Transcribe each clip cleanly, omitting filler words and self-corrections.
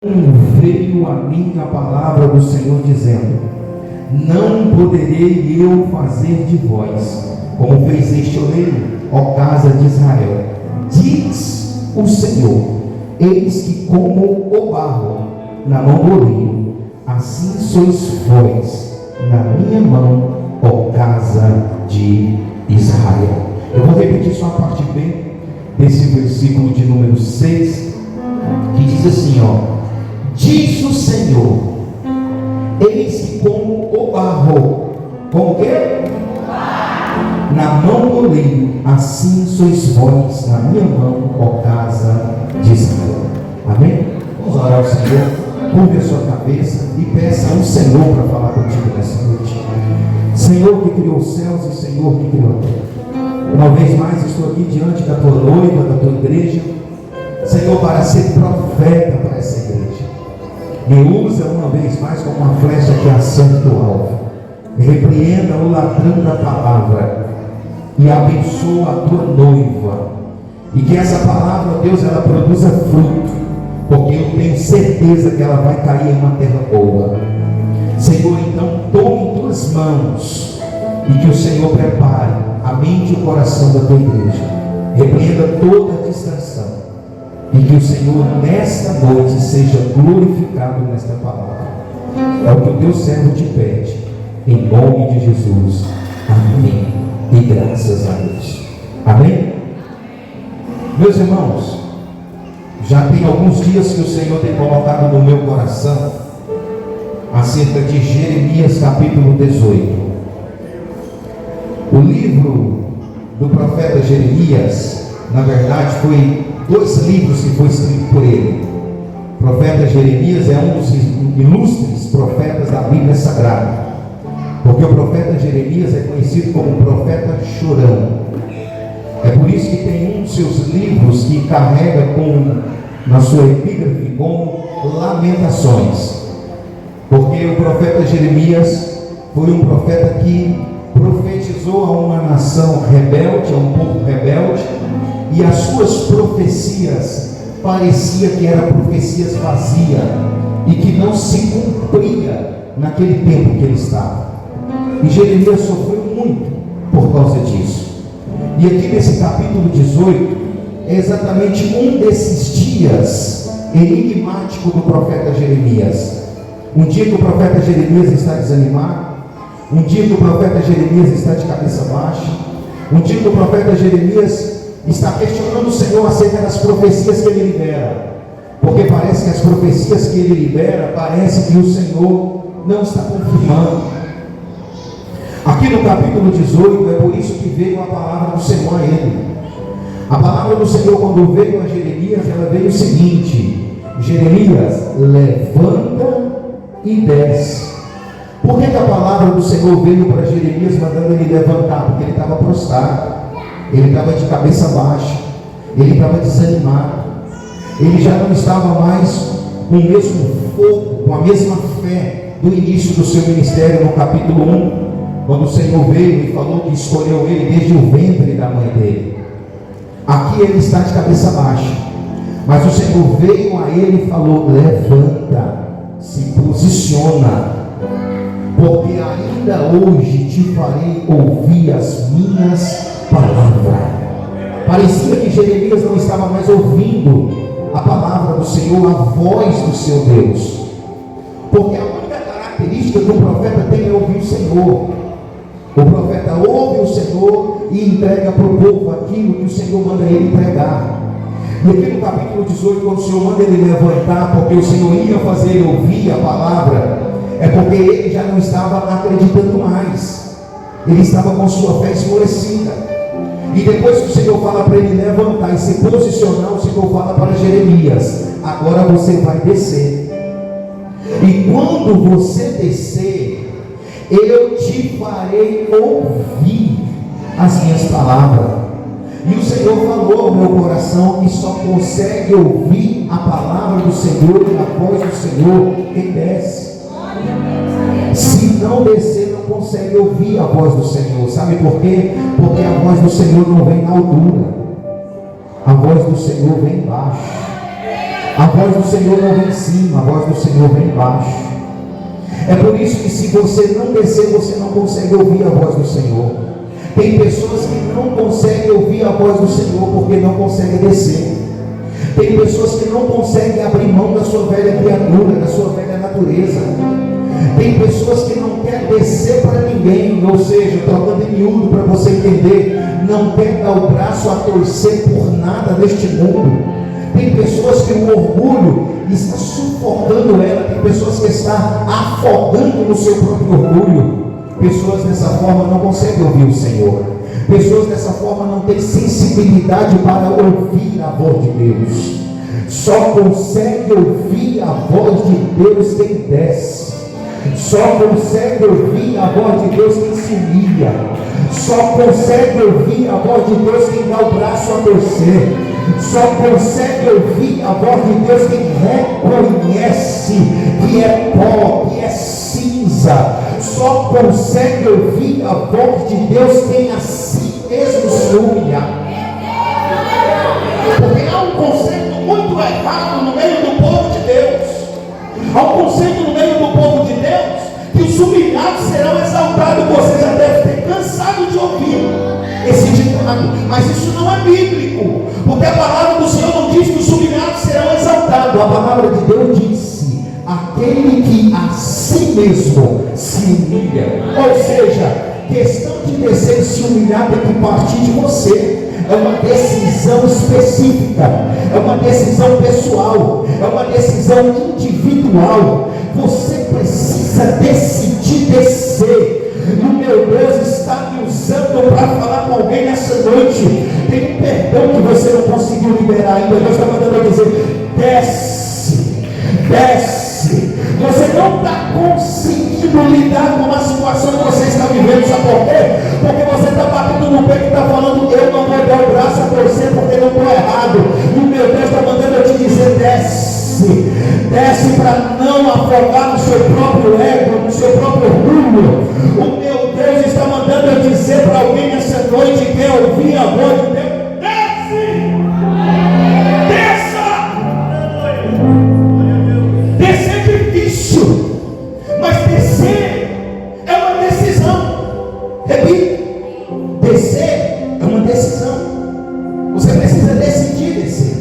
Veio a mim a palavra do Senhor dizendo: não poderei eu fazer de vós como fez este oleiro, ó casa de Israel. Diz o Senhor: eis que como o barro na mão do oleiro, assim sois vós na minha mão, ó casa de Israel. Eu vou repetir só a parte B desse versículo de número 6, que diz assim, ó: diz o Senhor, eis que como o barro, como o quê? Na mão do oleiro, assim sois vós na minha mão, ó casa de Israel. Amém? Vamos orar ao Senhor. Curve a sua cabeça e peça ao Senhor para falar contigo nessa noite. Senhor que criou os céus e Senhor que criou a terra, uma vez mais estou aqui diante da tua noiva, da tua igreja, Senhor, para ser profeta para essa igreja. Me usa uma vez mais como uma flecha que acerta o alvo. Repreenda o ladrão da palavra e abençoa a tua noiva. E que essa palavra, Deus, ela produza fruto, porque eu tenho certeza que ela vai cair em uma terra boa. Senhor, então tome em tuas mãos e que o Senhor prepare a mente e o coração da tua igreja. Repreenda toda a distração e que o Senhor nesta noite seja glorificado nesta palavra. É o que o teu servo te pede, em nome de Jesus. Amém. E graças a Deus. Amém? Meus irmãos, já tem alguns dias que o Senhor tem colocado no meu coração acerca de Jeremias capítulo 18. O livro do profeta Jeremias, na verdade, foi 2 livros que foi escrito por ele. O profeta Jeremias é um dos ilustres profetas da Bíblia Sagrada, porque o profeta Jeremias é conhecido como profeta chorão. É por isso que tem um dos seus livros que carrega na sua epígrafe como Lamentações, porque o profeta Jeremias foi um profeta que profetizou a uma nação rebelde, a um povo rebelde, e as suas profecias parecia que eram profecias vazias e que não se cumpria naquele tempo que ele estava. E Jeremias sofreu muito por causa disso. E aqui nesse capítulo 18 é exatamente um desses dias enigmático do profeta Jeremias. Um dia que o profeta Jeremias está desanimado, um dia que o profeta Jeremias está de cabeça baixa, um dia que o profeta Jeremias está questionando o Senhor acerca das profecias que ele libera, porque parece que as profecias que ele libera, parece que o Senhor não está confirmando. Aqui no capítulo 18, é por isso que veio a palavra do Senhor a ele. A palavra do Senhor, quando veio a Jeremias, ela veio o seguinte: Jeremias, levanta e desce. Por que a palavra do Senhor veio para Jeremias mandando ele levantar? Porque ele estava prostrado, ele estava de cabeça baixa, ele estava desanimado, ele já não estava mais com o mesmo fogo, com a mesma fé do início do seu ministério no capítulo 1, quando o Senhor veio e falou que escolheu ele desde o ventre da mãe dele. Aqui ele está de cabeça baixa, mas o Senhor veio a ele e falou: levanta, se posiciona, porque ainda hoje te farei ouvir as minhas palavras. Parecia que Jeremias não estava mais ouvindo a palavra do Senhor, a voz do seu Deus, porque a única característica que o profeta tem é ouvir o Senhor. O profeta ouve o Senhor e entrega para o povo aquilo que o Senhor manda ele entregar. E aqui no capítulo 18, quando o Senhor manda ele levantar, porque o Senhor ia fazer ele ouvir a palavra, é porque ele já não estava acreditando mais, ele estava com sua fé esmorecida. E depois que o Senhor fala para ele levantar e se posicionar, o Senhor fala para Jeremias: agora você vai descer, e quando você descer, eu te farei ouvir as minhas palavras. E o Senhor falou ao meu coração que só consegue ouvir a palavra do Senhor e a voz do Senhor quem desce. Se não descer, não consegue ouvir a voz do Senhor. Sabe por quê? Porque a voz do Senhor não vem na altura, a voz do Senhor vem embaixo. A voz do Senhor não vem em cima, a voz do Senhor vem embaixo. É por isso que se você não descer, você não consegue ouvir a voz do Senhor. Tem pessoas que não conseguem ouvir a voz do Senhor porque não conseguem descer. Tem pessoas que não conseguem abrir mão da sua velha criatura, da sua velha natureza. Tem pessoas que não querem descer para ninguém, ou seja, trocando em miúdo para você entender, não quer dar o braço a torcer por nada neste mundo. Tem pessoas que o orgulho está sufocando ela, tem pessoas que estão afogando no seu próprio orgulho. Pessoas dessa forma não conseguem ouvir o Senhor. Pessoas dessa forma não têm sensibilidade para ouvir a voz de Deus. Só consegue ouvir a voz de Deus quem desce. Só consegue ouvir a voz de Deus quem se humilha. Só consegue ouvir a voz de Deus quem dá o braço a torcer. Só consegue ouvir a voz de Deus quem reconhece que é pó, que é cinza. Só consegue ouvir a voz de Deus quem a si mesmo se humilha. Porque há um conceito muito errado no meio do povo de Deus. Há um conceito no meio do povo de Deus que os humilhados serão exaltados. Você já deve ter cansado de ouvir esse ditado, mas isso não é bíblico, porque a palavra do Senhor não diz que os humilhados serão exaltados. A palavra de Deus disse: aquele que a si mesmo se humilha. Ou seja, questão de descer e se humilhar tem que partir de você. É uma decisão específica, é uma decisão pessoal, é uma decisão individual. Você precisa decidir descer. E o meu Deus está me usando para falar com alguém nessa noite. Tem um perdão que você não conseguiu liberar ainda. Deus está mandando eu dizer: desce, desce. Você não está conseguindo lidar com a situação que você está vivendo. Sabe por quê? Porque você está batendo no peito e está falando: eu não vou dar o braço a torcer porque não estou errado. E o meu Deus está mandando eu te dizer: desce. Desce para não afogar no seu próprio ego, no seu próprio orgulho. O meu Deus está mandando eu dizer para alguém nessa noite que quer ouvir a voz de Deus: desce! Desça! Descer é difícil, mas descer é uma decisão. Repito, descer é uma decisão. Você precisa decidir descer.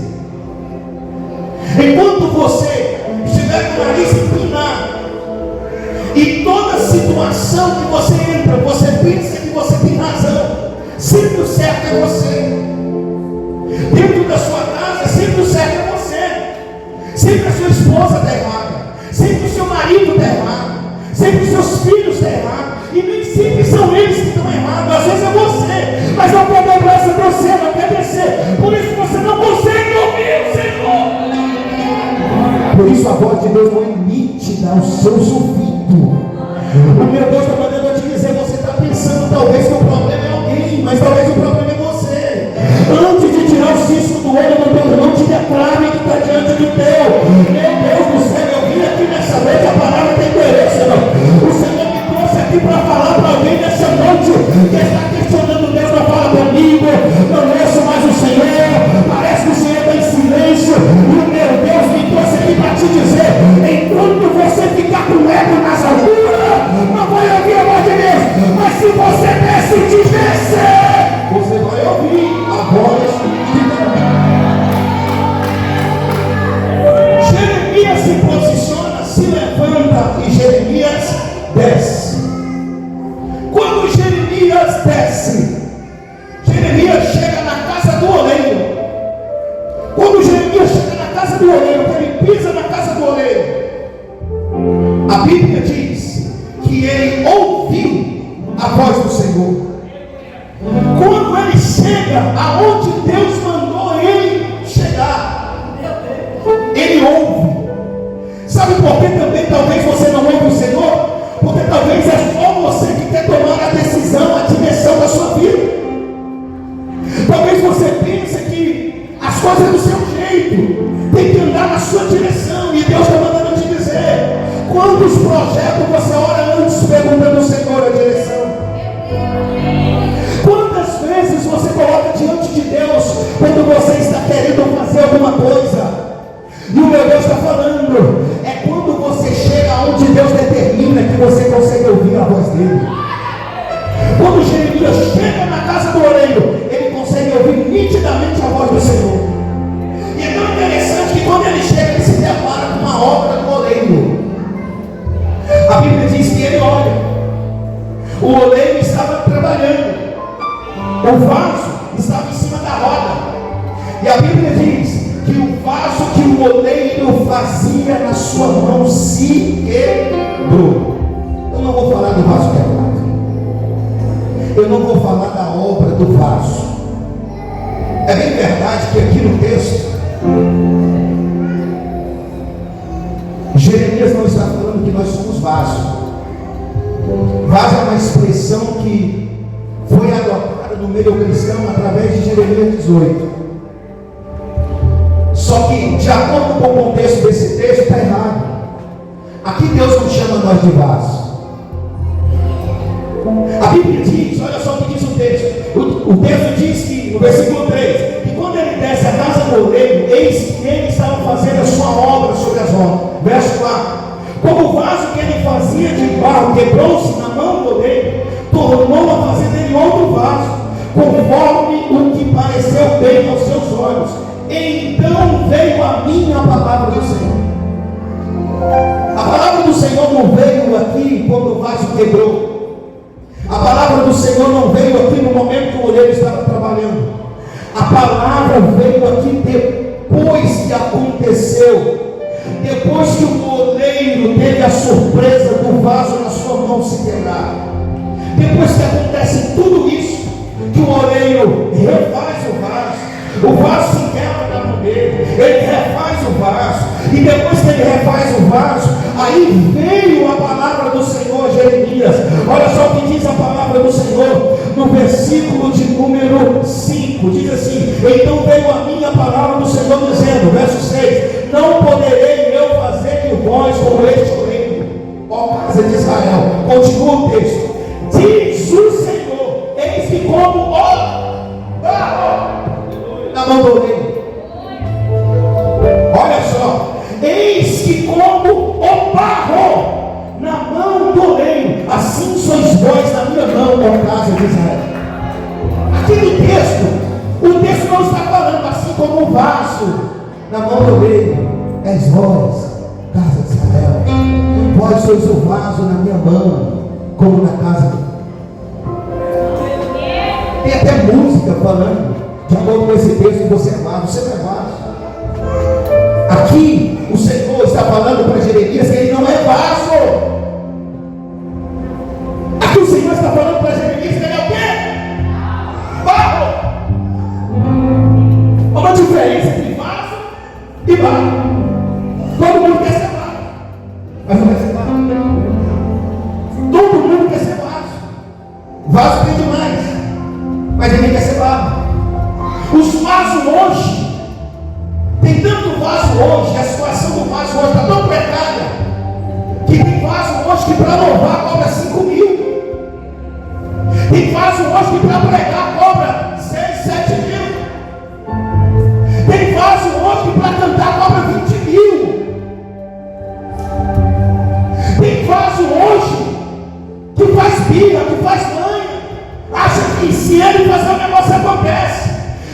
Enquanto você estiver com o nariz empinado e toda situação que você entra, você pensa que você tem razão, sempre o certo é você. Dentro da sua casa, sempre o certo é você. Sempre a sua esposa está errada, sempre o seu marido está errado, sempre os seus filhos estão errados, e nem sempre são eles que estão errados, às vezes é você, mas não quer dar o braço a você, não quer descer, por isso você não consegue ouvir o Senhor. Por isso a voz de Deus não é nítida aos seus ouvidos. O meu Deus está mandando eu te dizer: você está pensando talvez que o problema é alguém, mas talvez o problema é você. Antes de tirar o cisco do olho do teu irmão, te declare que está diante do teu. Meu Deus do céu, eu vim aqui nessa noite, a palavra tem interesse, não. O Senhor me trouxe aqui para falar para alguém nessa noite que está questionando: Deus não fala comigo, não ouço mais o Senhor, parece que o Senhor está em silêncio. E o meu Deus me trouxe aqui para te dizer: enquanto você ficar com o ego nas alturas, não vai ouvir a voz de Deus. Mas se você decidir descer, você vai ouvir a voz de Deus. Jeremias se posiciona, se levanta, e Jeremias desce. Quando Jeremias desce, Jeremias chega na casa do oleiro. Quando Jeremias chega na casa do oleiro, quando ele pisa na casa do oleiro, a Bíblia diz que ele ouviu a voz do Senhor. Quando ele chega aonde Deus mandou ele chegar, ele ouve. Sabe por que também talvez você não ouve o Senhor? Porque talvez é só você que quer tomar a decisão, a direção da sua vida. Talvez você pense que as coisas é do seu jeito, tem que andar na sua direção, e Deus está mandando te dizer: quantos projetos você ora antes perguntando ao Senhor a direção? Quantas vezes você coloca diante de Deus quando você está querendo fazer alguma coisa? E o meu Deus está falando, é quando você chega onde Deus determina que você consegue ouvir a voz dele. Quando Jeremias chega na casa do oleiro, ele consegue ouvir nitidamente a voz do Senhor. E é tão interessante que quando ele chega, ele se depara com uma obra do oleiro. A Bíblia diz que ele olha, o oleiro estava trabalhando, o vaso estava em cima da roda, e a Bíblia diz que o vaso que o oleiro fazia na sua mão se quebrou. Eu não vou falar do vaso quebrado, eu não vou falar da obra do vaso. É bem verdade que aqui no texto Jeremias não está falando que nós somos vaso. Vaso é uma expressão que foi adotada no meio cristão através de Jeremias 18. Só que, de acordo com o contexto desse texto, está errado. Aqui Deus não chama nós de vaso. A Bíblia diz, olha só o que diz o texto. O texto diz que, no versículo 3, que quando ele desce à casa do oleiro, eis que ele estava fazendo a sua obra sobre as rodas. Verso 4. Como o vaso que ele fazia de barro quebrou-se na mão do oleiro, tornou a fazer dele outro vaso, conforme o que pareceu bem aos seus olhos. Então veio a mim a palavra do Senhor. A palavra do Senhor não veio aqui quando o vaso quebrou. A palavra do Senhor não veio aqui no momento que o oleiro estava trabalhando. A palavra veio aqui depois que aconteceu. Depois que o oleiro teve a surpresa do vaso na sua mão se quebrar. Depois que acontece tudo isso, que o oleiro refaz o vaso se quebra na mão dele, ele refaz o vaso, e depois que ele refaz o vaso, aí veio a palavra do Senhor a Jeremias. Olha só o que diz a palavra do Senhor no versículo de número 5, diz assim: então veio a mim a palavra do Senhor dizendo, verso 6, não poderei eu fazer de vós como este oleiro, ó casa de Israel. Continua o texto, diz o Senhor, eis que como o barro na mão do oleiro. Olha só, eis que como o barro na mão do oleiro, assim sois vós na minha mão, ó casa de Israel. Aqui no texto, o texto não está falando assim como o vaso na mão do oleiro, és vós, casa de Israel. Vós sois o vaso na minha mão, como na casa. Tem até música falando, de acordo com esse texto, que você é vaso, você não é vaso. Aqui o Senhor está falando para Jeremias que ele não é vaso. Aqui o Senhor está falando para Jeremias que ele é o quê? Barro. Há uma diferença entre vaso e barro. Todo mundo quer ser vaso, mas não quer ser barro. Todo mundo quer ser vaso. Vaso tem demais, mas ninguém quer ser barro. Os vasos hoje, tem tanto vaso hoje, a situação do vaso hoje está tão precária, que tem vaso hoje que para louvar cobra 5 mil. Tem vaso hoje que para pregar cobra 6, 7 mil. Tem vaso hoje que para cantar cobra 20 mil. Tem vaso hoje que faz birra, que faz manha, acha que se ele fazer o negócio acontece.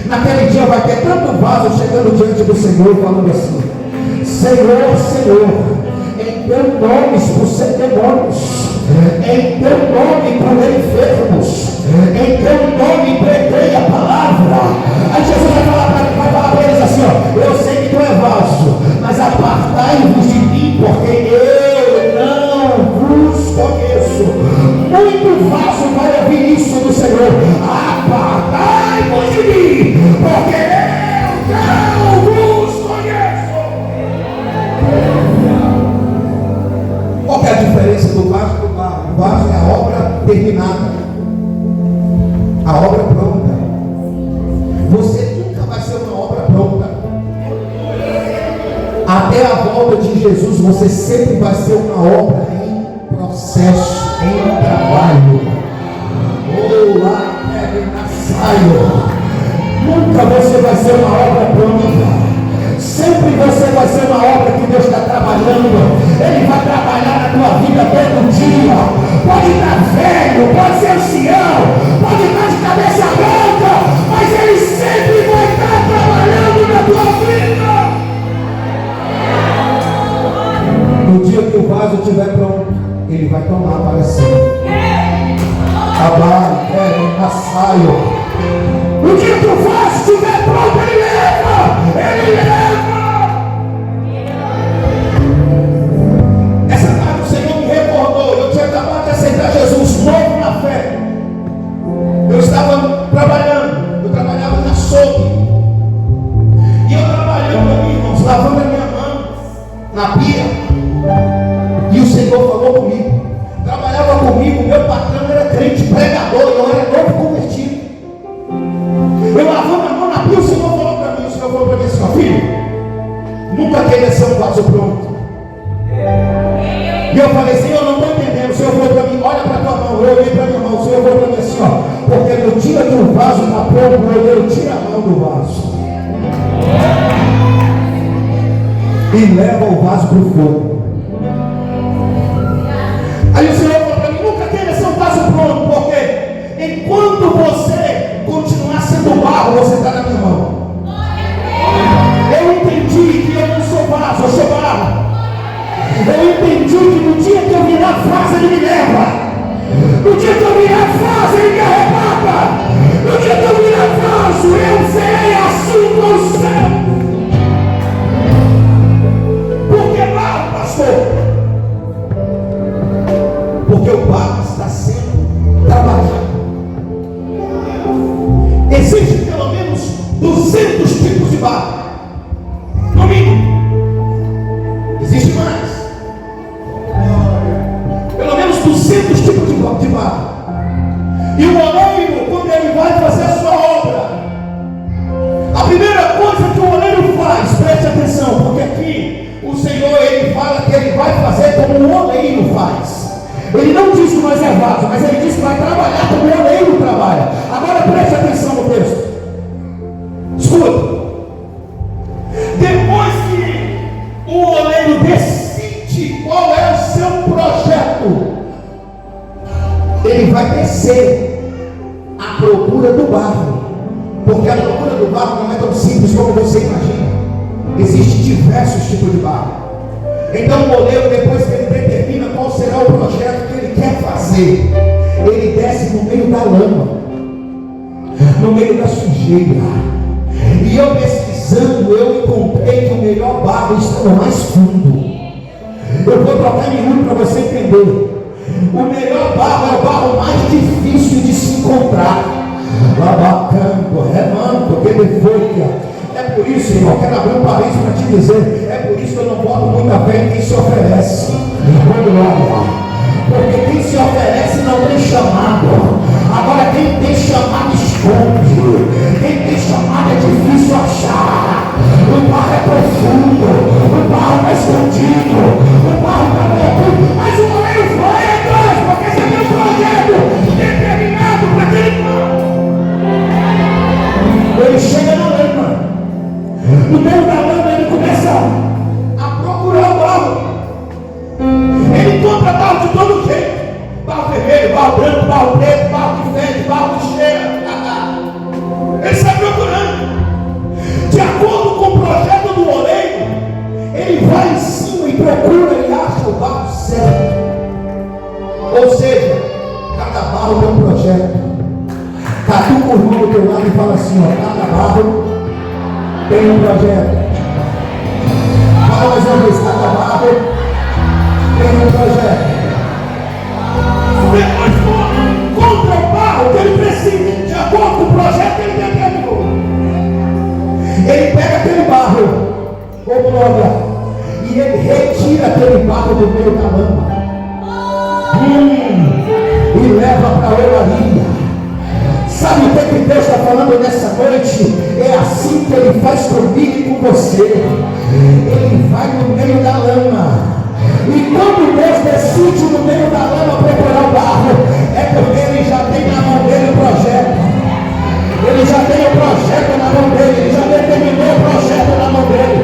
Naquele dia vai ter tanto vaso chegando diante do Senhor, falando assim: Senhor, Senhor, em teu nome expulsei demônios, em teu nome curei enfermos, em teu nome preguei a palavra. Aí Jesus vai falar para eles assim: ó, eu sei que tu é vaso, mas apartai-vos de mim, porque eu não vos conheço. Muito vaso vai ouvir isso do Senhor: apartai-vos de mim, porque eu não vos conheço. Qual é a diferença do vaso e do barro? O vaso é a obra terminada, a obra pronta. Você nunca vai ser uma obra pronta. Até a volta de Jesus, você sempre vai ser uma obra em processo, em trabalho. Oh, lá na saio. Nunca você vai ser uma obra pronta. sempre você vai ser uma obra que Deus está trabalhando. Ele vai trabalhar na tua vida todo dia. Pode estar velho, pode ser ancião, pode estar de cabeça branca, mas Ele sempre vai estar trabalhando na tua vida. No dia que o vaso estiver pronto, Ele vai tomar para si. Abai, assaio. No dia que o vaso estiver pronto, Ele leva. Ele leva. Essa tarde o Senhor me recordou. Eu tinha acabado de aceitar Jesus novo na fé. Eu estava trabalhando. Eu trabalhava na açougue. E eu trabalhando ali, irmãos, lavando a minha mão na pia. E o Senhor falou comigo. Trabalhava comigo, meu patrão era crente, pregador, eu era novo convertido. Eu lavando a mão na pia, o Senhor falou para mim, assim, ó, filho, nunca queira ser um vaso pronto. E eu falei, Senhor, eu não estou entendendo. O Senhor falou para mim, olha para a tua mão. Eu olhei para a minha mão, o Senhor falou para mim assim, ó, porque no dia que o vaso está pronto, o oleiro tira a mão do vaso e leva o vaso para o fogo. Aí o Senhor falou para mim, nunca queira ser um vaso pronto, porque enquanto você continuar sendo barro, você está na minha mão. Eu entendi que eu não sou vaso, eu sou barro. Eu entendi que no dia que eu virar vaso, Ele me leva. No dia que eu virar vaso, Ele me arrebata. No dia que eu virar vaso, eu serei assim com o céu. Por que barro, pastor? Porque o barro está sendo trabalhado. Existem pelo menos 200 tipos de barro. No mínimo. Existe mais. Pelo menos 200 tipos de barro. E o oleiro, quando ele vai fazer a sua obra, a primeira coisa que o oleiro faz, preste atenção, porque aqui o Senhor, Ele fala que Ele vai fazer como o oleiro faz. Ele não diz que nós é vaso, mas Ele diz que vai trabalhar como o oleiro trabalha. Agora preste atenção no texto. Escuta. Depois que o oleiro decide qual é o seu projeto, ele vai descer à procura do barro. Porque a procura do barro não é tão simples como você imagina. Existem diversos tipos de barro. Então o oleiro, depois que ele determina qual será o projeto que ele quer fazer, ele desce no meio da lama, no meio da sujeira. E eu pesquisando, eu encontrei que o melhor barro está no mais fundo. Eu vou trocar em minuto para você entender. O melhor barro é o barro mais difícil de se encontrar. Lavacando, remando, que ele foi. É por isso, irmão, quero abrir um parênteses para te dizer, é por isso que eu não boto muita fé em quem se oferece. Porque quem se oferece não tem chamado. Agora quem tem chamado esconde. Quem tem chamado é difícil achar. O barro é profundo, o barro está escondido, o barro está profundo, mas o oleiro vai atrás, porque você tem um projeto determinado para aquele barro. Ele chega na lama. No meio da lama ele começa a procurar o barro. Ele encontra barro de todo jeito. Barro vermelho, barro branco, barro preto, barro que fede, barro que cheira. Ele sai procurando. De acordo com o projeto do oleiro, ele vai em cima e procura e acha o barro certo. Ou seja, cada barro tem um projeto. Catu com o irmão do teu lado e fala assim, ó, cada barro tem um projeto. Fala mais uma vez, cada barro tem um projeto. Depois contra o barro que ele precisa, de acordo com o projeto que ele determinou. Ele pega aquele barro, ou glória, e ele retira aquele barro do meio da lama. E leva para a olaria. Sabe o que Deus está falando nessa noite? É assim que Ele faz comigo e com você. Ele vai no meio da lama. E quando Deus decide no meio da lama preparar o barro, é porque Ele já tem na mão dele o projeto. Ele já tem o projeto na mão dele. Ele já determinou o projeto na mão dele.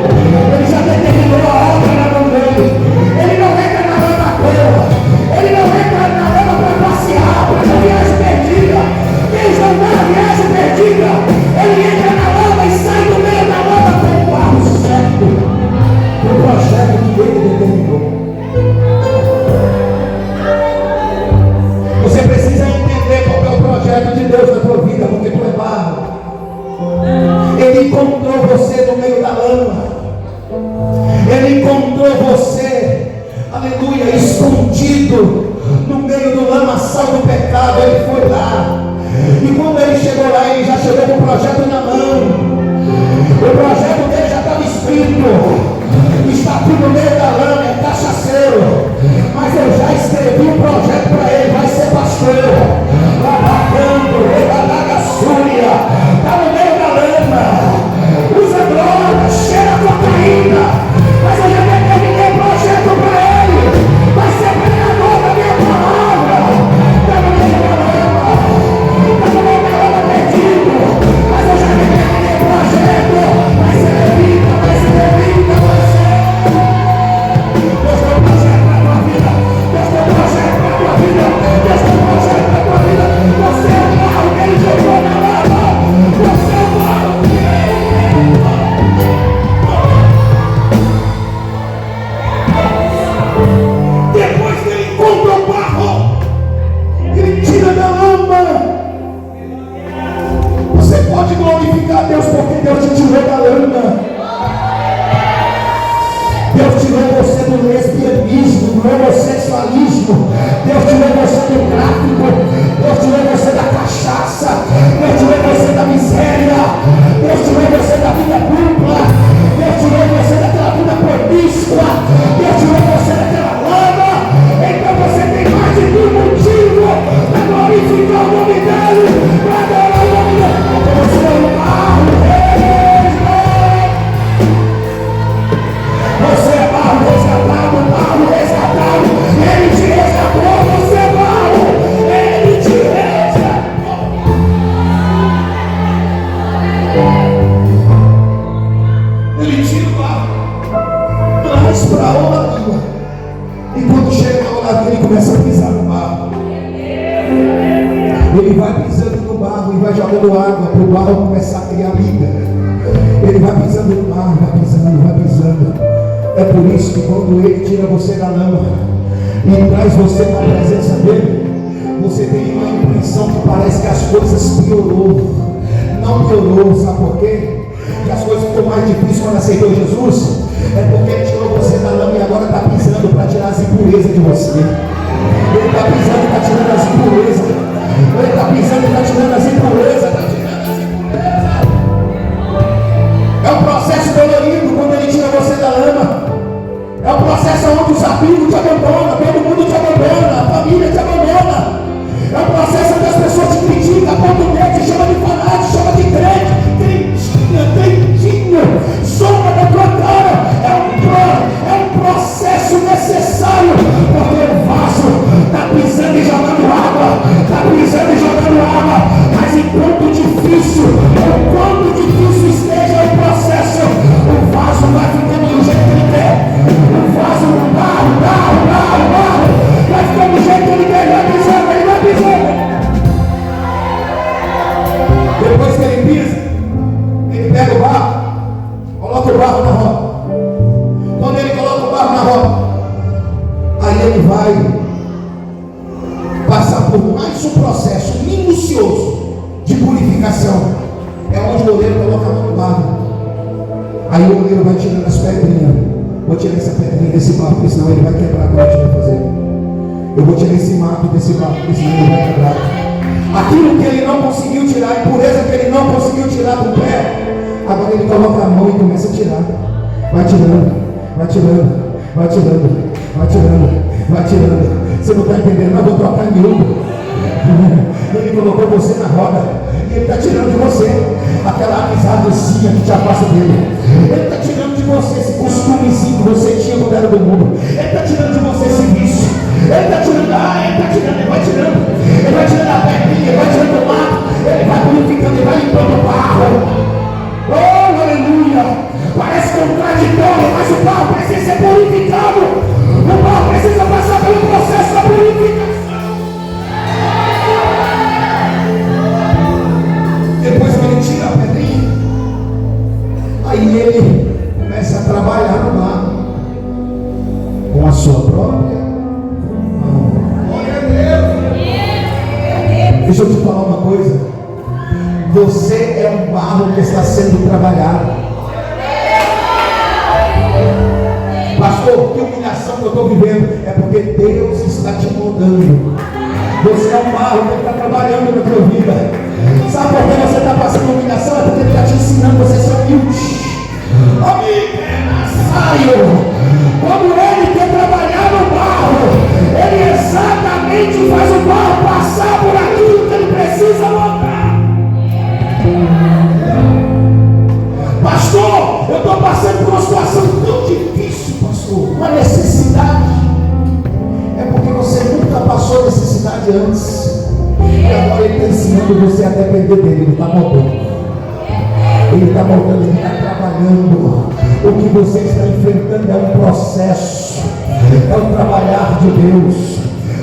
aleluia, escondido no meio do lamaçal do pecado. Ele foi lá, e quando ele chegou lá, ele já chegou com o projeto na mão. O projeto dele já estava escrito: está aqui no meio da lama, é cachaceiro, mas eu já escrevi um projeto para ele, vai ser pastor, lavacando, rebalagaçúria, está no meio da lama, usa droga, cheira cocaína, mas eu já determinei projeto para ele, vai ser pregador da minha palavra. Está no meio da lama, está no meio da lama perdido, mas eu já determinei projeto, vai ser vida, vai ser vida, vai ser. Deus tem um projeto para a tua vida, Deus tem um projeto para a tua vida, Deus tem um projeto para a tua vida. Você é o barro que ele jogou na lama, você é o barro que depois que ele encontra o barro, ele tira da lama. Você pode glorificar a Deus porque Deus te tirou da lama. Deus tirou você do lesbianismo, do homossexualismo. Deus tirou você do tráfico. Deus tirou você da cachaça. Deus tirou você da miséria. Deus tirou você da vida dupla. Deus tirou você daquela vida promíscua. Deus tirou você daquela lama. Então você tem mais de um motivo para glorificar o nome dele, para adorar o nome dele. Você é o barro. Você é barro resgatado, ele te resgatou, você é barro, ele te resgatou. Ele tira o barro, traz para a olaria, e quando chega na olaria ele começa a pisar no barro. Ele vai pisando no barro e vai jogando água para o barro começar a criar vida. Ele vai pisando no barro, vai pisando. É por isso que quando ele tira você da lama e traz você para a presença dele, você tem uma impressão que parece que as coisas piorou. Não piorou, sabe por quê? Que as coisas ficou mais difíceis quando aceitou Jesus. É porque ele tirou você da lama e agora está pisando para tirar as impurezas de você. Ele está pisando e está tirando as impurezas. Ele está pisando e está tirando as impurezas. É um processo dolorido quando ele tira você da lama. É um processo onde os amigos te abandonam, todo mundo te abandona, a família te abandona. É um processo onde as pessoas te criticam, apontam o dedo, te chama de fanático, chama de crente, crentinho, sombra da tua cara. É um processo necessário, porque o vaso está pisando e jogando água, mas enquanto difícil esteja o processo, o vaso vai ficando do jeito que ele quer. O vaso não vai ficando do jeito que ele quer, ele vai pisando. Depois que ele pisa, ele pega o barro, coloca o barro na roda. Quando ele coloca o barro na roda, aí ele vai passar por mais um processo minucioso de purificação. É onde o oleiro coloca a mão no barro. Aí o oleiro vai tirando as pedrinhas. Vou tirar essa pedrinha desse barro, porque senão ele vai quebrar como a gente vai fazer. Eu vou tirar esse mato desse barro, porque senão ele vai quebrar. Aquilo que ele não conseguiu tirar, a impureza que ele não conseguiu tirar do pé, agora ele coloca a mão e começa a tirar. Vai tirando. Você não está entendendo, mas vou trocar miúdo. Ele colocou você na roda e ele está tirando de você aquela amizadezinha que te afasta dele. Ele está tirando de você esse costumezinho que você tinha quando era do mundo. Ele está tirando de você esse vício. Ele vai tirando a pedrinha, ele vai tirando o mato, ele vai purificando, ele vai limpando o barro. Oh, aleluia! Parece contraditório, mas o barro precisa ser purificado. O barro precisa passar pelo processo da purificação. Depois que ele tira a pedrinha, aí ele começa a trabalhar no barro com a sua própria mão. Glória a Deus! Deixa eu te falar uma coisa. Você é um barro que está sendo trabalhado. Pastor, humilhação que eu estou vivendo, é porque Deus está te moldando. Você é um barro que está trabalhando na tua vida. Sabe por que você está passando humilhação? É porque Ele está te ensinando você a ser humilde. Quando Ele quer trabalhar no barro, Ele exatamente faz o barro passar por aquilo que Ele precisa mostrar. Pastor, eu estou passando por uma situação tão difícil, pastor, uma necessidade. É porque você nunca passou necessidade antes. E agora Ele está ensinando você a depender dele. Ele está moldando. Ele está moldando, Ele está trabalhando. O que você está enfrentando é um processo, é o trabalhar de Deus.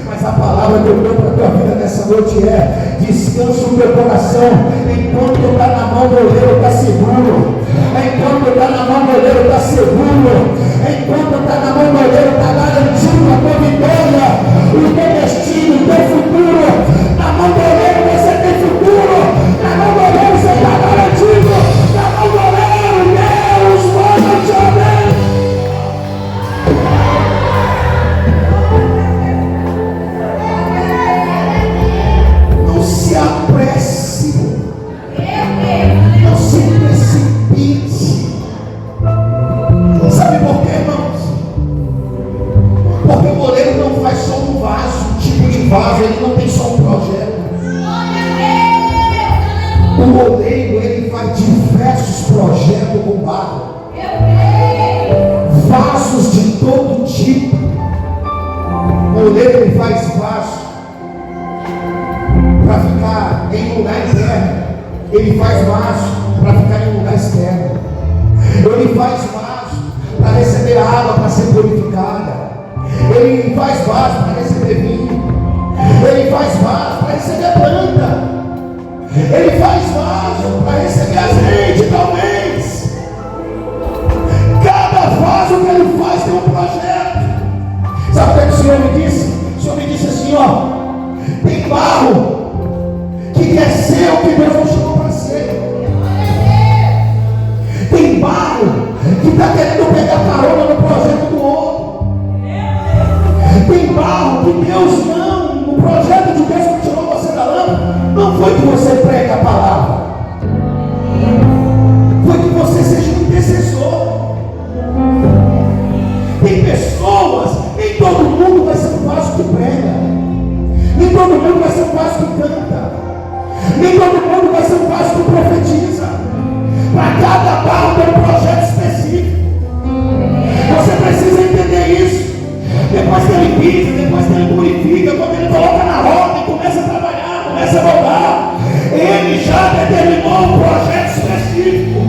Mas a palavra que eu dou para a tua vida nessa noite é: descansa o teu coração. Enquanto está na mão do oleiro, está seguro. Enquanto está na mão do oleiro, está seguro. Enquanto está na mão do oleiro, está garantido a tua vitória, o teu destino, o teu futuro. Na mão do oleiro você tem futuro. Na mão do oleiro você está garantido. Na mão do oleiro, Deus pode te abençoar. Não se apresse. Não se precipite. Sabe por quê, irmãos? Porque o oleiro não faz só um vaso, um tipo de vaso, ele não tem só um projeto. O oleiro, ele faz diversos projetos com barro. Vasos de todo tipo. O oleiro, ele faz vaso para ficar em um lugar interno. Ele faz vaso para ficar em um lugar externo. Ele faz vaso para receber água, para ser purificada. Ele faz vaso para receber vinho. Ele faz vaso para receber planta. Ele faz vaso para receber azeite, talvez. Cada vaso que ele faz tem um projeto. Sabe o que o Senhor me disse? O Senhor me disse assim, ó: tem barro que quer ser o que Deus não chamou para ser. Tem barro que está querendo pegar carona no projeto do outro. Tem barro que Deus não, o projeto de Deus que tirou você da lama, não foi que você prega a palavra, foi que você seja um intercessor. Tem pessoas, nem todo mundo vai ser um vaso que prega, nem todo mundo vai ser um vaso que canta, nem todo mundo vai ser um vaso que profetiza. Para cada barro tem um projeto específico. Você precisa entender isso. Depois que ele pisa, depois que ele purifica, quando ele coloca na roda e começa a trabalhar, começa a moldar, ele já determinou um projeto específico.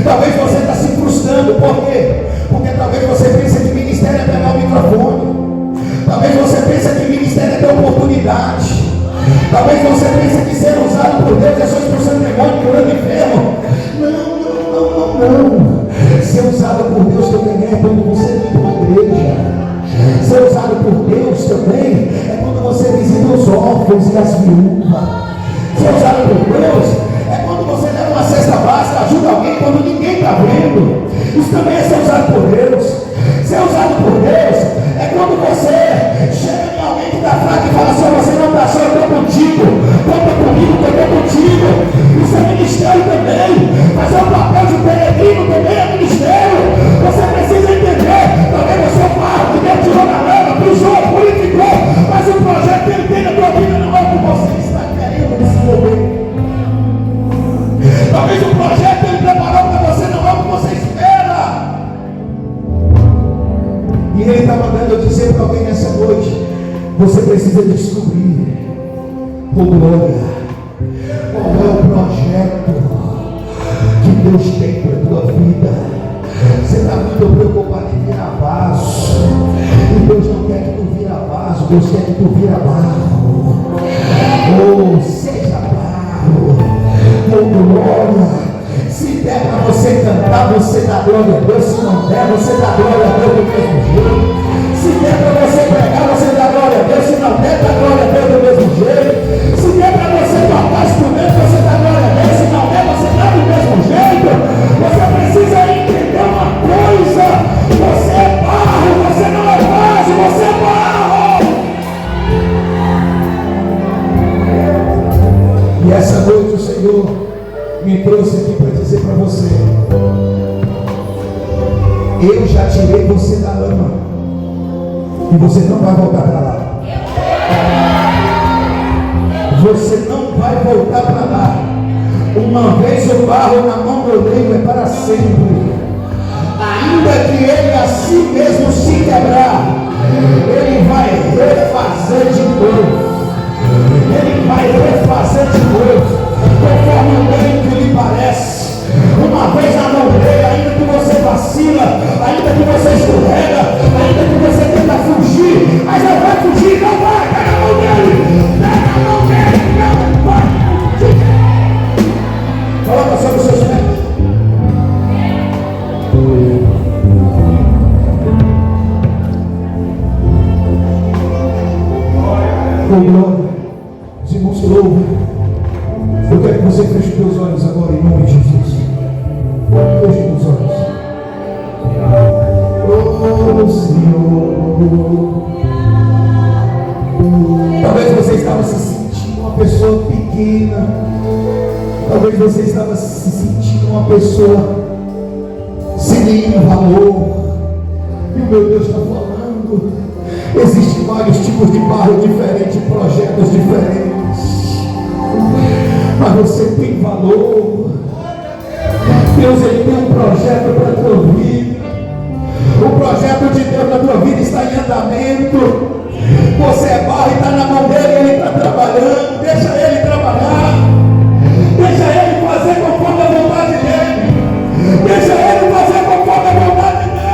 Talvez você está se frustrando. Por quê? Porque talvez você pense que ministério é pegar o microfone. Talvez você pense que ministério é ter oportunidade. Talvez você pense que ser usado por Deus é só expulsando demônio, curando enfermo. Não. Ser usado por Deus também é quando você limpa uma igreja. Ser usado por Deus também é quando você visita os órfãos e as viúvas. Ser usado por Deus é quando você leva uma cesta básica, ajuda alguém quando ninguém está vendo. Isso também é ser usado por Deus. Ser usado por Deus é quando você chega em alguém que está fraco e fala assim: você não está só, eu estou contigo, conta comigo que eu estou contigo. Isso é ministério também. Fazer o papel de peregrino também é ministério. Você precisa entender. Talvez você é o barro que Deus tirou na lama, pisou, purificou, mas o projeto que ele tem na tua vida não é o que você está querendo desenvolver. Talvez o projeto que ele preparou para você não é o que você espera. E ele está mandando eu dizer para alguém nessa noite: você precisa descobrir, oh glória, qual é o projeto que Deus tem para a tua vida. Você está muito preocupado em virar vaso, e Deus não quer que tu vira vaso, Deus quer que tu vira barro. Oh, seja barro, oh glória. Se der para você cantar, você dá glória a Deus. Se não der, você dá glória a Deus do mesmo jeito. Se der para você pregar, você dá glória a Deus. Se não der, dá glória a Deus do mesmo jeito. Se der para você tocar instrumento, você dá glória a Deus. Se não der, você dá do mesmo jeito. Você precisa entender uma coisa: me trouxe aqui para dizer para você: eu já tirei você da lama e você não vai voltar para lá. Você não vai voltar para lá. Uma vez o barro na mão do oleiro é para sempre. Ainda que ele a si mesmo se quebrar, ele vai refazer de novo. Ele vai refazer de novo, conforme o bem que lhe parece. Uma vez na mão dele, ainda que você vacila, ainda que você escorrega, ainda que você tenta fugir, mas não vai fugir, não vai, pega a mão dele, pega a mão dele, não vai fugir. Coloca sobre os seus pés. Oh, glória. Os irmãos louvam. Eu quero que você feche os teus olhos agora, em nome de Jesus. Feche os olhos. Oh, Senhor. Talvez você estava se sentindo uma pessoa pequena. Talvez você estava se sentindo uma pessoa sem nenhum valor. E o meu Deus está falando: existem vários tipos de barro diferentes, projetos diferentes, mas você tem valor. Deus, ele tem um projeto para a tua vida. O projeto de Deus na tua vida está em andamento. Você é barro e está na mão dele, ele está trabalhando. Deixa ele trabalhar, deixa ele fazer conforme a vontade dele, deixa ele fazer conforme a vontade dele.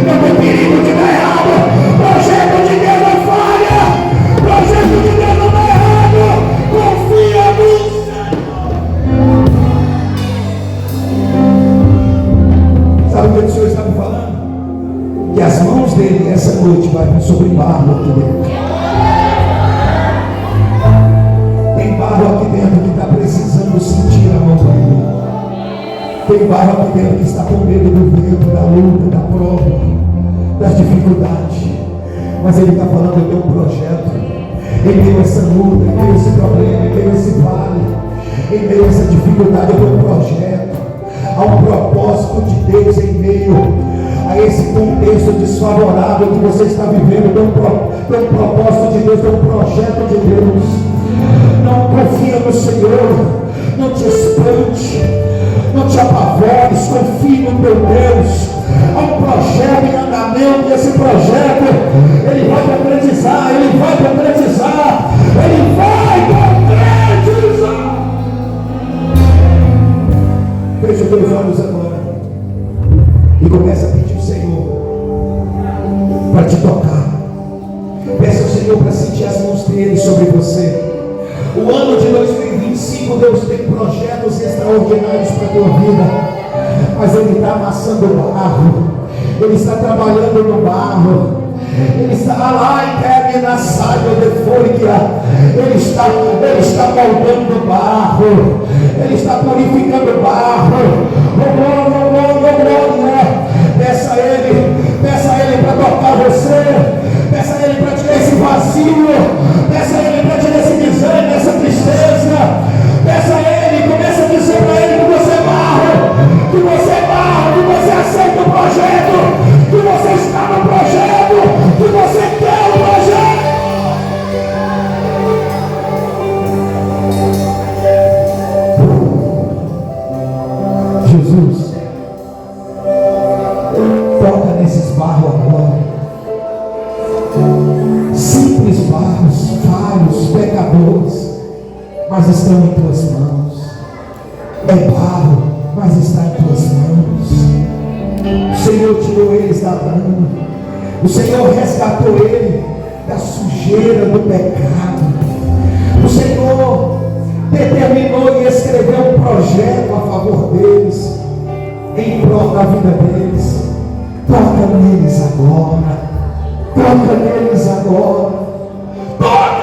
Não tem perigo de dar errado. Projeto de Deus não falha. Projeto de Deus não dá errado. Confia no Senhor. Sabe o que o Senhor está me falando? Que as mãos dele essa noite vai vir sobre barro aqui dentro. Tem barro aqui dentro que está precisando sentir a mão dele. Tem barro aqui dentro que está com medo do vento, da luta, da prova, das dificuldades. Mas ele está falando: eu tenho um projeto. Em meio a essa luta, em meio a esse problema, em meio a esse vale, em meio a essa dificuldade, eu tenho um projeto. Há um propósito de Deus em meio a esse contexto desfavorável que você está vivendo. Tem um propósito de Deus, tem um projeto de Deus. Não confia no Senhor, não te espante, não te apavores, confie no teu Deus. Há um projeto em andamento, e esse projeto ele vai concretizar, ele vai concretizar, ele vai concretizar. Feche os teus olhos agora e começa a pedir ao Senhor para te tocar. Peça ao Senhor para sentir as mãos dele sobre você. O ano de 2025, Deus tem projetos extraordinários para a tua vida. Mas ele está amassando o barro, ele está trabalhando no barro, ele está lá e quer na saia de fúria, ele está moldando o barro, ele está purificando o barro. Peça a ele para tocar você, peça a ele para tirar esse vazio, peça a ele para tirar esse desânimo, essa tristeza. Peça a ele, começa a dizer para ele que você é barro, que você é barro, que você aceita o projeto, que você está no projeto, que você quer o projeto. Jesus, toca nesses barros agora. Simples barros, falhos, pecadores, mas estão em tuas mãos. É barro, mas está em tuas mãos. O Senhor tirou eles da lama. O Senhor resgatou ele da sujeira do pecado. O Senhor determinou e escreveu um projeto a favor deles, em prol da vida deles. Toca neles agora. Toca neles agora. Toca